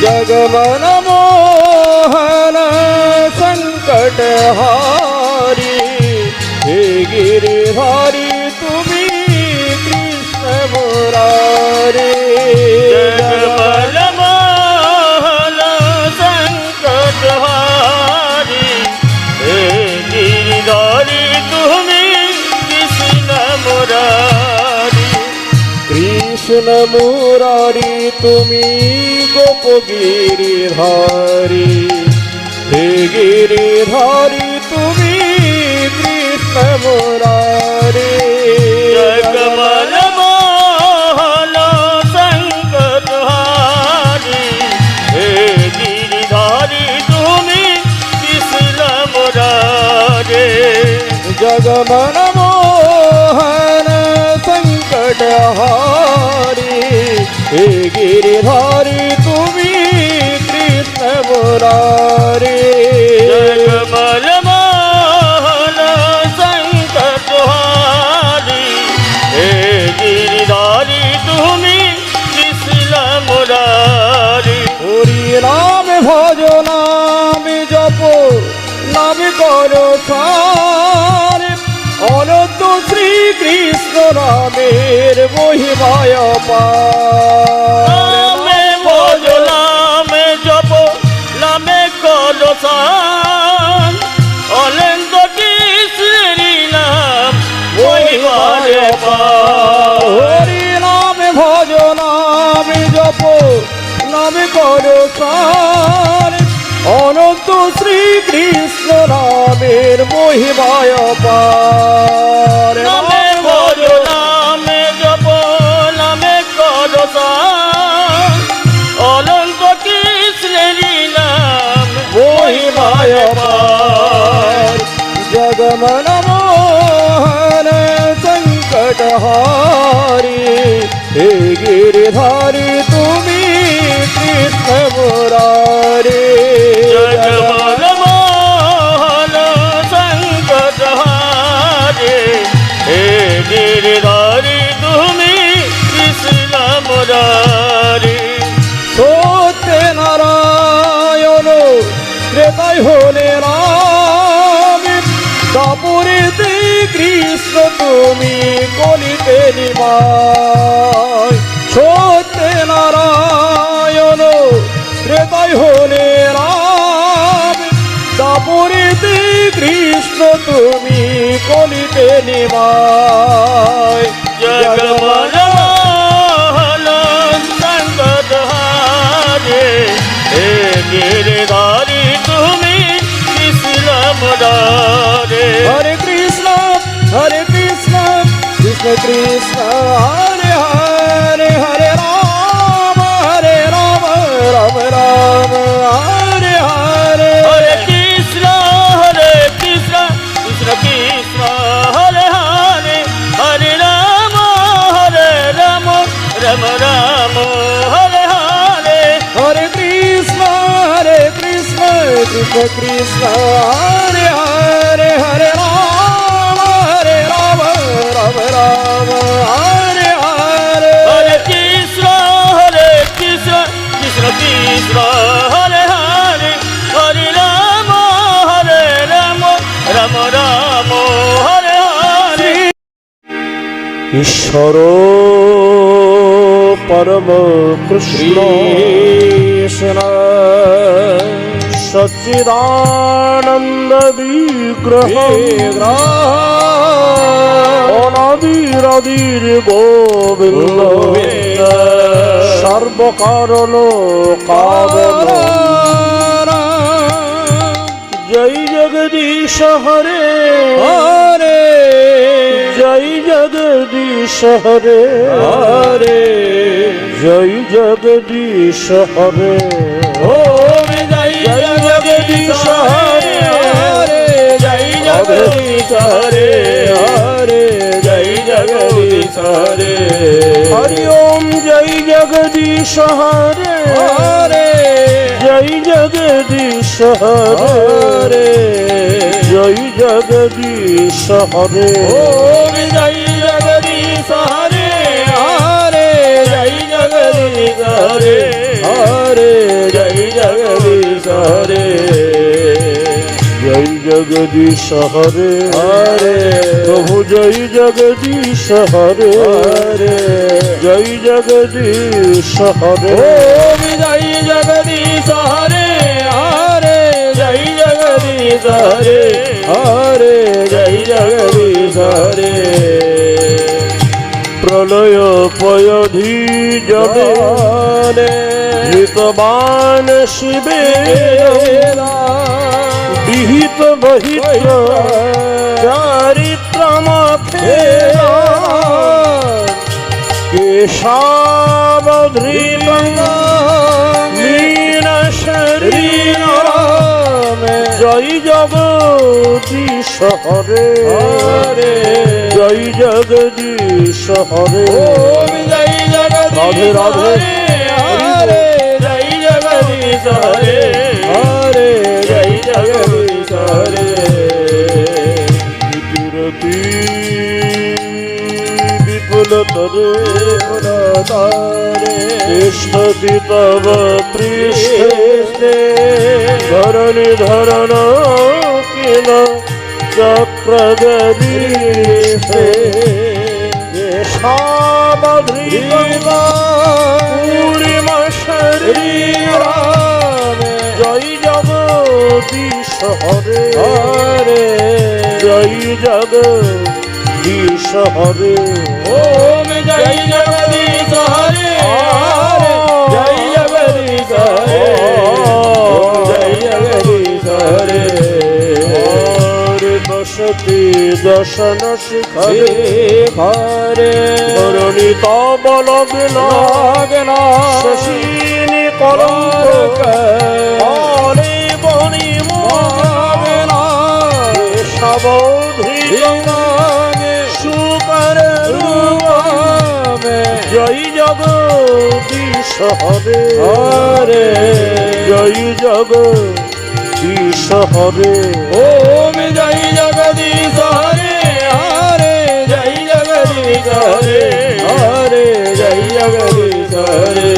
जगमन मोहन संकट हारी हे गिरिधारी तुम्ही कृष्ण मुरारी जगमन मोहन संकट हारी हे गिरिधारी तुम्ही कृष्ण मुरारी कृष्ण मुरारी तुम्ही गोप गिरिधारी हे गिरिधारी तुम्ही कृष्ण मुरारी जगमन मोहन संकट हारी हे गिरिधारी तुम्ही कृष्ण मुरारी जगमन मोहन संकट हारी हे गिरिधारी तुम्ही कृष्ण मुरारी जगमन मोहन संकट हारी हे गिरिधारी तुम्ही कृष्ण मुरारी हरि नाम भजो नाम जपो नाम करो सार অনন্ত শ্রীকৃষ্ণ নামের মহিমায় নামে ভজ নামে জপ নামে করো সান অনন্ত কৃষ্ণেরই নাম মহিমায় পার হরি নামে ভজ নামে জপ নামে করো সার অনন্ত শ্রীকৃষ্ণ নামের মহিমায় পার নামে ভজ নামে জপ নামে করো সান অনন্ত কৃষ্ণেরই নাম মহিমায় পার জগমন মোহন সংকট হারি হে গিরিধারি তুমি কৃষ্ণ মুরারি जगमन मोहन संकट हारे हे गिरिधारी तुम्ही कृष्ण मुरारी সত্যে নারায়ণ ত্রেতায় হলে রাম দাপুরেতে কৃষ্ণ তুমি কলিতে নিমায় সত্যে নারায়ণ ত্রেতায় হলে রাম দাপুরেতে কৃষ্ণ তুমি কলিতে নিমায় जगमन मोहन संकट हारे हे गिरिधारी तुम्ही कृष्ण मुरारी हरे कृष्ण कृष्ण कृष्ण हरे हरे हरे राम राम राम हरे हरे हरे कृष्ण कृष्ण कृष्ण हरे हरे हरे राम राम राम हरे हरे हरे कृष्ण कृष्ण कृष्ण हरे हरे हरे राम राम राम हरे हरे हरे कृष्ण कृष्ण कृष्ण हरे हरे हरे राम राम राम हरे हरे ঈশ্বর পরম কৃষ্ণ সচ্চিদানন্দ বিগ্রহ অনাদিরাদির গোবিন্দ সর্বকারণ কারণ জয় জগদীশ হরে হরে জয় জগদীশ হরে হরে জয় জগদীশ হরে ওম জয় জগদীশ হরে হরে জয় জগদীশ হরে হরে জয় জগদীশ হরে হরি ওম জয় জগদীশ হরে হরে জয় জগদীশ হরে জয় জগদীশ হরে ওম জয় জগদীশ হরে হরে জয় জগদীশ হরে হরে জগদীশ হরে হরে প্রভু জয় জগদীশ হরে হরে জয় জগদীশ হরে ওম জয় জগদীশ হরে হরে জয় জগদীশ হরে হরে জয় জগদীশ হরে প্রলয় পয়ধি জলে ধৃতবান শিবে বিহিত বহিত চারিত্রম কেশাবধৃত মীন শরীর জয় জগদীশ হরে হরে জয় জগদীশ হরে ওম জয় জগদীশ রাধে রাধে হরে জয় জগদীশ হরে হরে জয় জগদীশ হরে বিরতি বিপুল তরে তিষ্ঠতি তব পৃষ্ঠে ধরণি ধরণ কিল চক্রগদীশে কেশাবধৃত পূর্ণ শরীর জয় জগদীশ হরে হরে জয় জগদীশ হরে ওম জয় জগদীশ হরে হরে জয় জগদীশ হরে ওম জয় জগদীশ হরে হরে বসতি দর্শন শিখরে হরে ধরণী তব লগ্ন শশিনী কলঙ্ক হরে বনি কেশবধৃত সুকর জয় জগদীশ হরে হরে জয় জগদীশ হরে ওম জয় জগদীশ হরে হরে জয় জগদীশ হরে হরে জয় জগদীশ হরে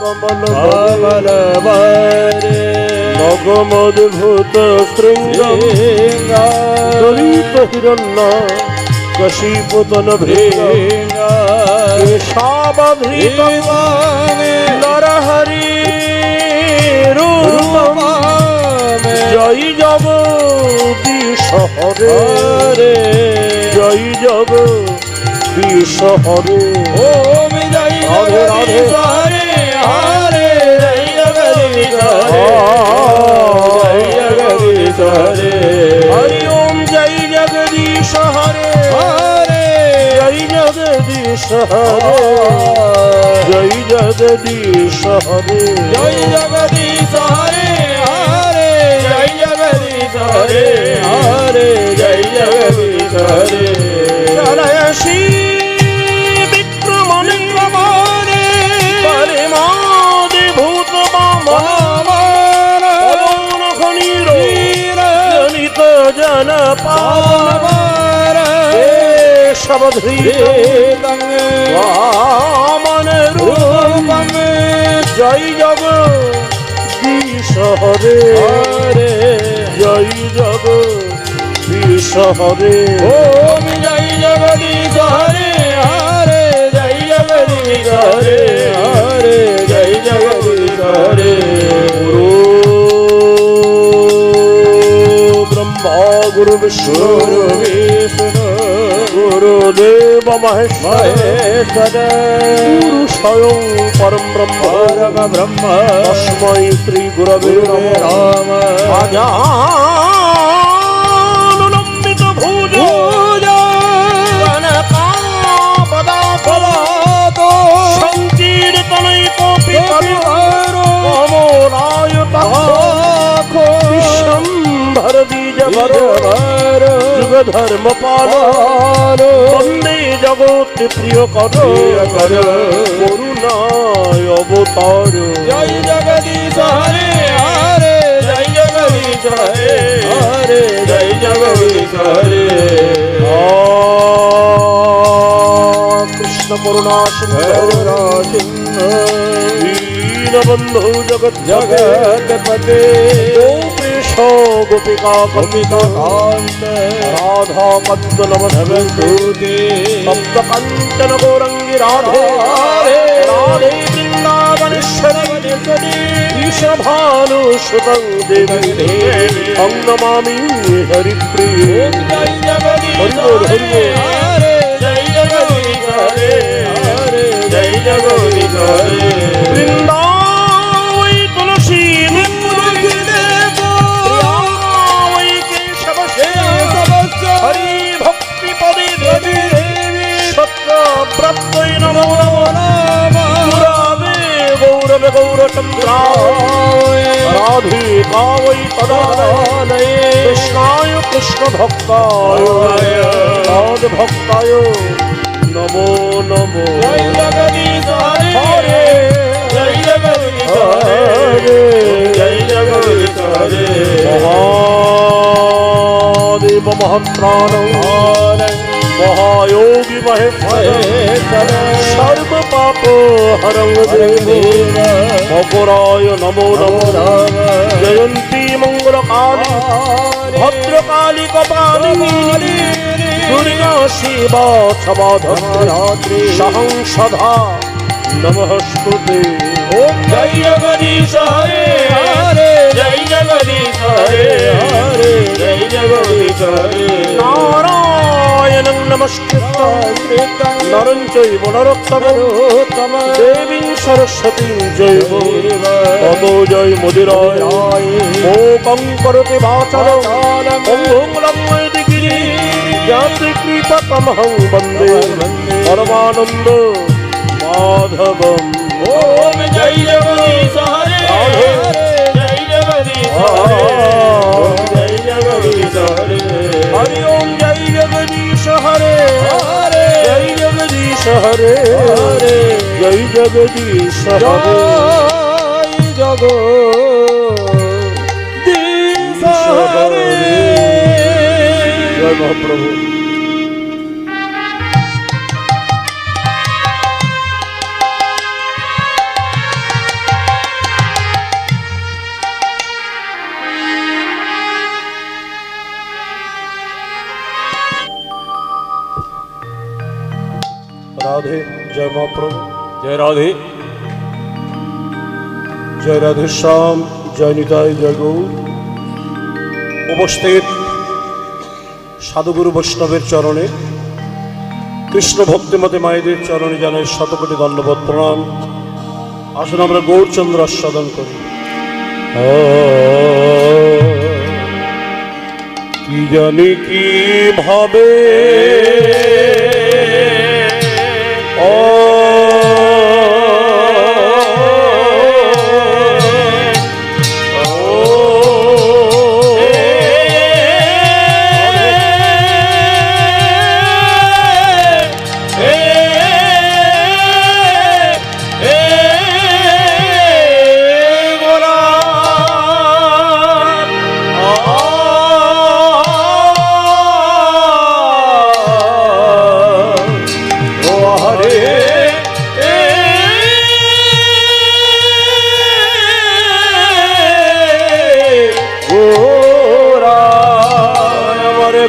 কমল বরে মগমদ্ভুত শৃঙ্গম দলিত হিরণ্য কশিপুতন ভৃঙ্গ কেশাবধৃত নরহরি রূপম জয় জগদীশ হরে জয় জগদীশ হরে ওম জয় জগদীশ হরে হরে জয় জগদীশ হরে জয় জগদীশ হরে হরি ওম জয় জগদীশ হরে হরে জয় জগদীশ হরে জয় জগদীশ হরে জয় জগদীশ হরে হরে জয় জগদীশ হরে হরে জয় জগদীশ হরে জয় শ্রী বিক্রমণে পরমাদিভূত বামন খনির জনিত জন পাবন কেশবধৃত বামন রূপম জয় জগদীশ হরে হরে জয় জগদীশ হরে ওম জয় জগদীশ হরে হরে জয় জগদীশ হরে হরে জয় জগদীশ হরে গুরু ব্রহ্মা গুরু বিষ্ণু গুরু বিষ্ণু গুরুদেব মহেশ্বর মহেশ্বর গুরু স্বয়ং পরম ব্রহ্ম পরম ব্রহ্ম তস্मै শ্রী গুরবে গুরুবে নমঃ নমঃ আজানুলম্বিত ভুজ পদাতো সংকীর্তনৈকোপি কবিতারো কমলায়ুতাক্ষো বিশ্বম্ভর দ্বিজভর যুগধর্ম পাল বন্দে জগৎ প্রিয় কর করুণায় অবতার জয় জগদীশ হরে হরে জয় জগদীশ হরে হরে জয় জগদীশ হরে কৃষ্ণ করুণা সিন্ধু দীনবন্ধু জগৎ জগৎপতে গোপেশ গোপিকা কপিকা কান্ত রাধা পদ্ম নমস্তুতে সপ্ত কাঞ্চন গৌরঙ্গী রাধে রাধে বৃন্দাবনেশ্বরী ঋষভানু সুতং দেবী অং নমামি হরিপ্রিয় জয় জগদীশ হরি বল, হরি বল। হরে জয় জগদীশ হরে হরে জয় জগদীশ হরে বৃন্দাবৈ তুলসী তুলসী দেব প্রিয়ামৈ কেশব কেশবস্য হরি ভক্তি পদে দেবী দেবী সত্য ব্রতৈ নমো নমো নমঃ গৌরবে গৌরবে গৌরচন্দ্রায় রাধে কাবৈ তদালয়ে কৃষ্ণায় কৃষ্ণ ভক্তায় রাধ ভক্তায় নমো নমো জয় জগদীশ হরে হরে জয় জগদীশ হরে জয় জগদীশ হরে মহাদেব মহাত্রাণ মহায়োগী মহেশ্বর সর্ব পাপ হরং দেব মকরায় নমো নমো জয়ন্তী মঙ্গল কালী ভদ্রকালী কপালিনী দুর্গা শিবা क्षमा धत्री सहं सदा नमस्ते ओम जय जगदीश हरे हरे जय जगदीश हरे हरे जय जगदीश हरे नारायणं नमस्कृत्य नरं चैव नरोत्तमं देवीं सरस्वतीं जैव ततो जय मुदिराय मोकं करोति वाचालं मंगलं वैदिकी याति कृपतमहं वन्दे परमानन्द माधवम् ओम जय जगदीश हरे हरे जय जगदीश हरे ओम जय जगदीश हरे हरि ओम जय जगदीश हरे हरे जय जगदीश हरे हरे जय जगदीश हरे जय जगदीश हरे जय महाप्रभु। राधे जय महाप्रभु जय राधे जय राधे श्याम जय निताय जय गौर। उपस्थित সাধুগুরু বৈষ্ণবের চরণে কৃষ্ণ ভক্তিমতী মায়েদের চরণে জানাই শতকোটি দণ্ডবত প্রণাম। আসুন আমরা গৌরচন্দ্র আস্বাদন করি। কি জানি কি ভাবে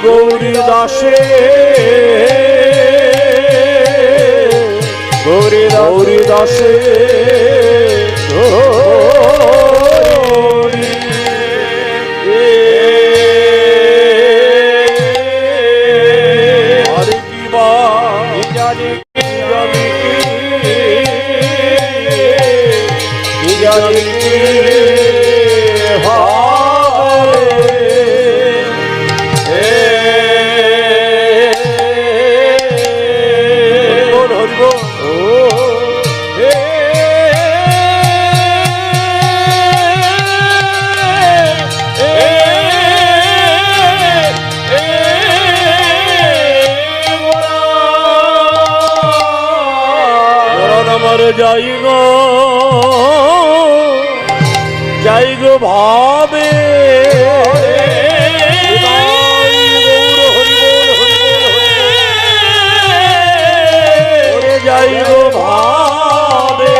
গৌরী দাসে গৌরী দাসে আরে কি বা জানি যাই গো ভাবে যাই গো ভাবে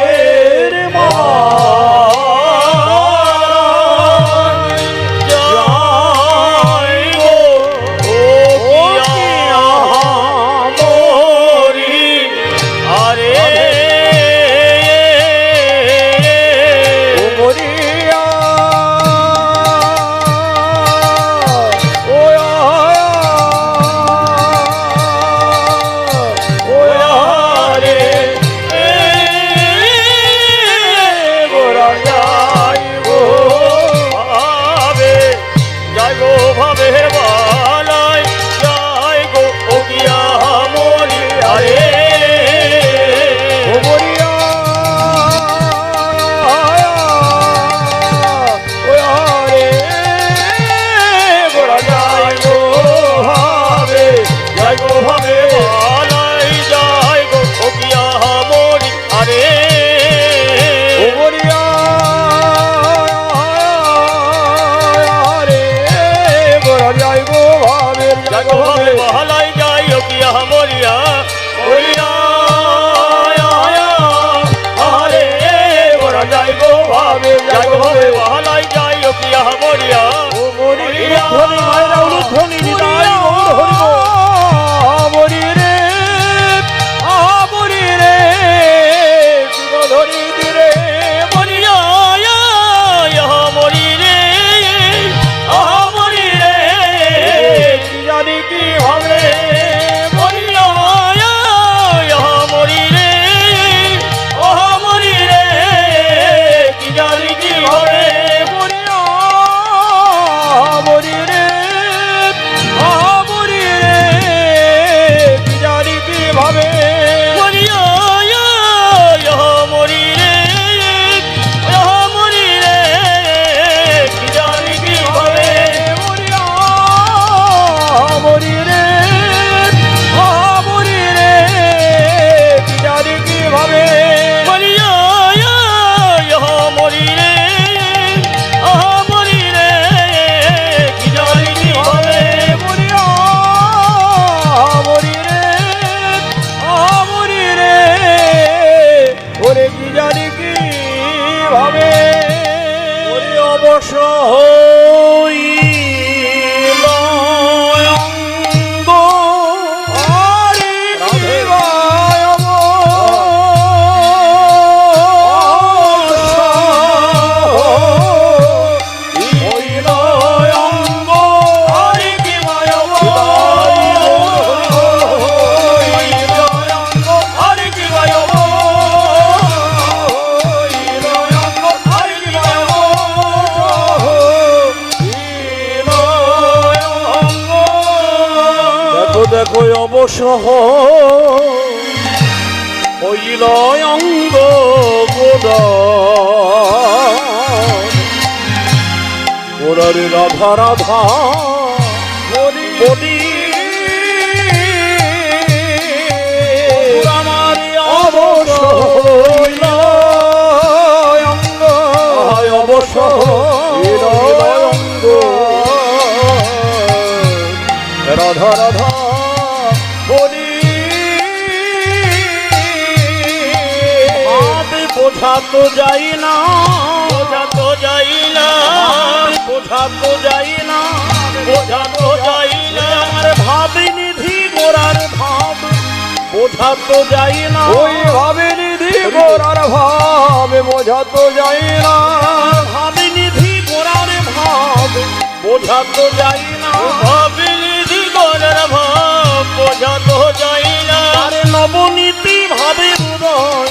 ভাবে জাগো ভাবে ভালাই যাই ও প্রিয়া মরিয়া ও মরিয়া ধ্বনি মায়েরা উলুধ্বনি নিতাই গৌর হরি বল। মরি রে মরি রে ধরি দিরে মরিয়া মরি রে মরি রে কি জানি কি হবে মরিয়া মরি রে মরি রে কি জানি কি হবে মরিয়া মরি রে মরি রে কি জানি কি ভাবে মরিয়া মরি রে মরি রে কি জানি কি হবে মরিয়া মরি রে মরি রে কি জানি কি ভাবে মরিয়া মরি রে মরি রে কি জানি কি হবে মরিয়া মরি রে মরি রে ওরে কি জানি কি ভাবে ওরে অবশ্য হইল অঙ্গ। হরি শিবায় হইল অঙ্গ। হরি শিবায় হরি কি ভাই দেখো দেখো অবশ্য হইল অঙ্গ গোড়ারে রাধা রাধা বলি আমার অবশ্য হইল অঙ্গ অবশ্য হইল অঙ্গ রাধা রাধা বলি ভাবে বোঝা তো যাই না বোঝা তো যাই না বোঝা তো যাই না বোঝা তো যাই না আমার ভাবে নিধি গোড়ার ভাব বোঝা তো যাই না ওই ভাবে নিধি গোরার ভাবে বোঝা তো যাই না ভাবে নিধি গোড়ার ভাব বোঝা তো যাই না ভাবিনি দিগরের ভাব বোঝা তো যাই না আরে নবনীতি ভাবে হৃদয়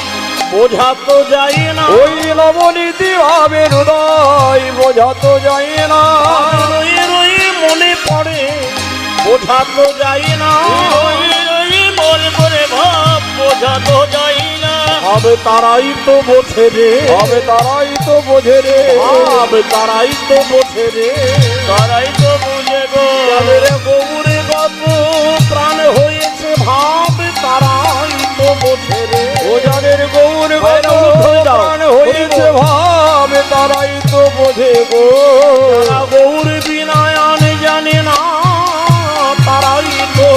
বোঝা তো যাই না ওই নবনীতি ভাবে হৃদয় বোঝা তো যাই না রয়ে রয়ে মনে পড়ে বোঝা তো যাই না ওই ওই মন করে ভাব বোঝা তো যাই না ভাবে তারাই তো বোঝে রে ভাবে তারাই তো বোঝে রে ভাবে তারাই তো বোঝে রে তারাই তো বুঝে গো যাদের গৌরে গত প্রাণ হয়েছে ভাব তারাই তো বোঝে রে ও যাদের গৌর ভাইরা উলুধ্বনি দাও। প্রাণ হয়েছে ভাবে তারাই তো বোঝে গো যারা গৌর বিনায়ন জানে না তারাই তো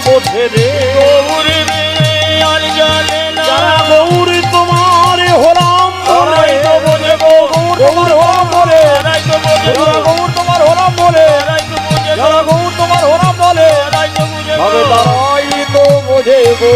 বোঝে রে গৌরে বেড়ে আর জানে না যারা গৌর তোমার হলাম তারাই তো বোঝে গো গৌর হরাম বলে তারাই তো বোঝে গো যারা গৌর তোমার হরাম বলে তারাই তো বোঝে গো যারা গৌর তোমার হরাম বলে তারাই তো বুঝে ভাবে গো তারাই তো বোঝে গো